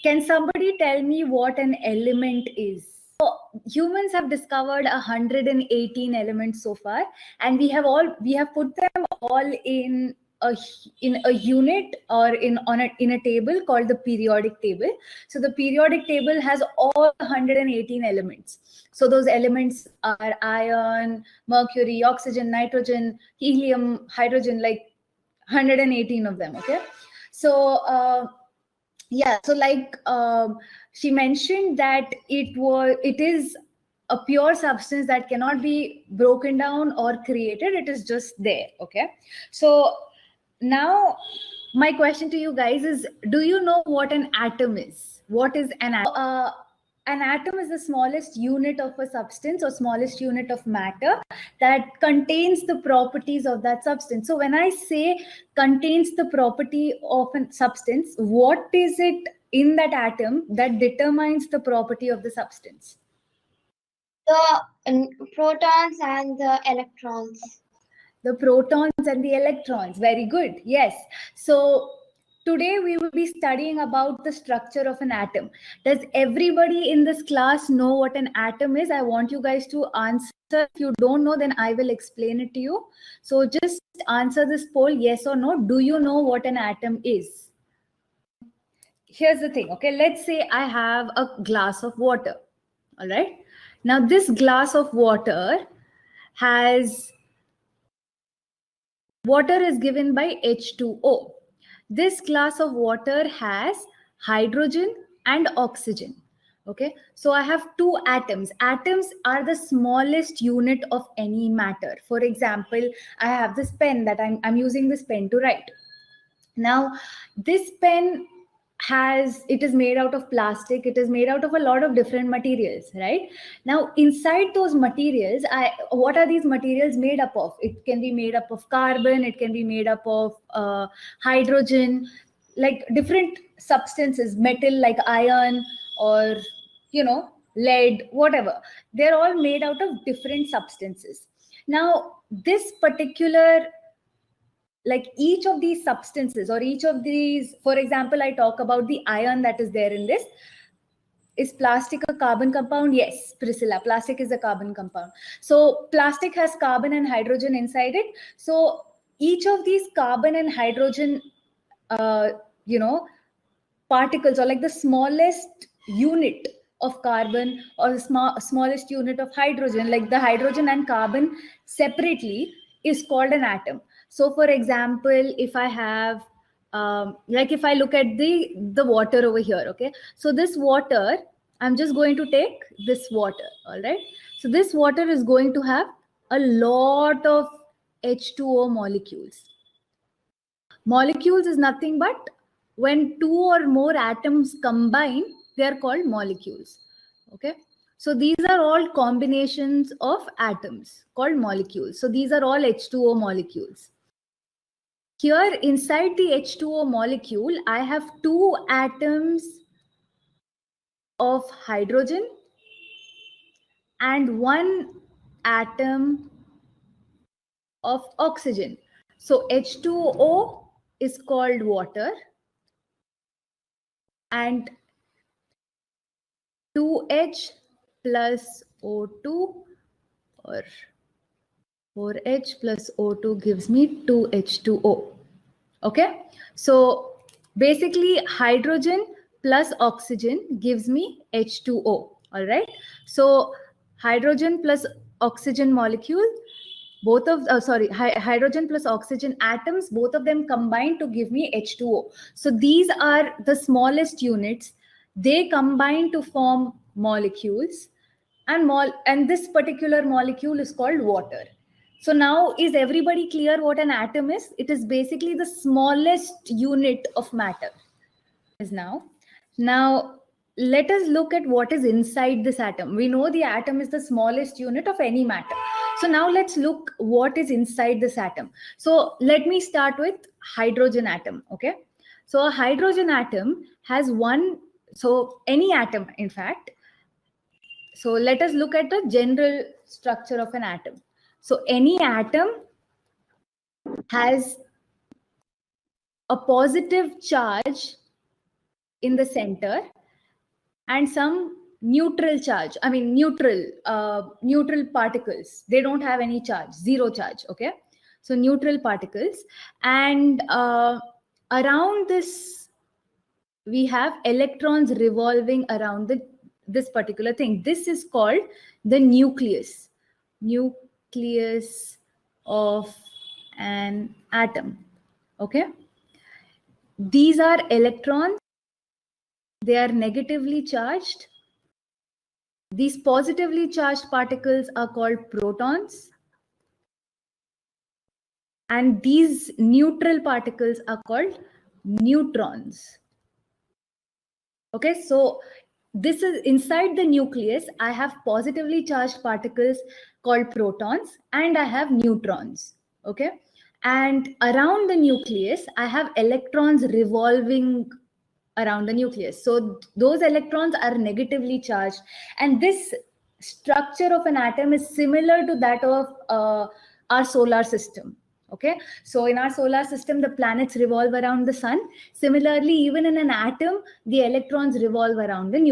Can somebody tell me what an element is? So humans have discovered 118 elements so far, and we have put them all in a unit or in a table called the periodic table. So the periodic table has all 118 elements. So those elements are iron, mercury, oxygen, nitrogen, helium, hydrogen, like 118 of them. Okay, so yeah, so like she mentioned that it is a pure substance that cannot be broken down or created. It is just there. Okay, so now my question to you guys is, do you know what an atom is? What is an atom? An atom is the smallest unit of a substance or smallest unit of matter that contains the properties of that substance. So when I say contains the property of a substance, what is it in that atom that determines the property of the substance? The protons and the electrons. The protons and the electrons. Very good. Yes. So today we will be studying about the structure of an atom. Does everybody in this class know what an atom is? I want you guys to answer. If you don't know, then I will explain it to you. So just answer this poll, yes or no. Do you know what an atom is? Here's the thing. Okay, let's say I have a glass of water. All right. Now this glass of water has water is given by H2O. This glass of water has hydrogen and oxygen. Okay, so I have two atoms. Atoms are the smallest unit of any matter. For example, I have this pen that I'm using this pen to write. Now, this pen it is made out of plastic. It is made out of a lot of different materials, right? Now inside those materials, what are these materials made up of? It can be made up of carbon, it can be made up of hydrogen, like different substances, metal like iron, or lead, whatever. They're all made out of different substances. Now this particular, like each of these substances or each of these, for example, I talk about the iron that is there in this. Is plastic a carbon compound? Yes, Priscilla, plastic is a carbon compound. So plastic has carbon and hydrogen inside it. So each of these carbon and hydrogen particles, or like the smallest unit of carbon or the smallest unit of hydrogen, like the hydrogen and carbon separately, is called an atom. So for example, if I have like if I look at the water over here, okay, so this water, I'm just going to take this water. All right, so this water is going to have a lot of H2O molecules. Molecules is nothing but when two or more atoms combine, they are called molecules. Okay, so these are all combinations of atoms called molecules. So these are all H2O molecules. Here inside the H2O molecule, I have two atoms of hydrogen and one atom of oxygen. So H2O is called water, and 2H plus O2 or 4H plus O2 gives me 2H2O. Okay, so basically hydrogen plus oxygen gives me H2O. All right, so hydrogen plus oxygen molecule, both of hydrogen plus oxygen atoms, both of them combine to give me H2O. So these are the smallest units. They combine to form molecules, and this particular molecule is called water. So now, is everybody clear what an atom is? It is basically the smallest unit of matter. Now let us look at what is inside this atom. We know the atom is the smallest unit of any matter. So now let's look what is inside this atom. So let me start with hydrogen atom. Okay, so a hydrogen atom has any atom, in fact. So let us look at the general structure of an atom. So any atom has a positive charge in the center and some neutral charge. I mean, neutral particles. They don't have any charge, zero charge. Okay. So neutral particles. And around this, we have electrons revolving around this particular thing. This is called the nucleus. Nucleus of an atom. Okay. These are electrons. They are negatively charged. These positively charged particles are called protons. And these neutral particles are called neutrons. Okay, so this is inside the nucleus. I have positively charged particles called protons, and I have neutrons. Okay, and around the nucleus, I have electrons revolving around the nucleus. So those electrons are negatively charged, and this structure of an atom is similar to that of our solar system. Okay, so in our solar system, the planets revolve around the sun. Similarly, even in an atom, the electrons revolve around the nucleus.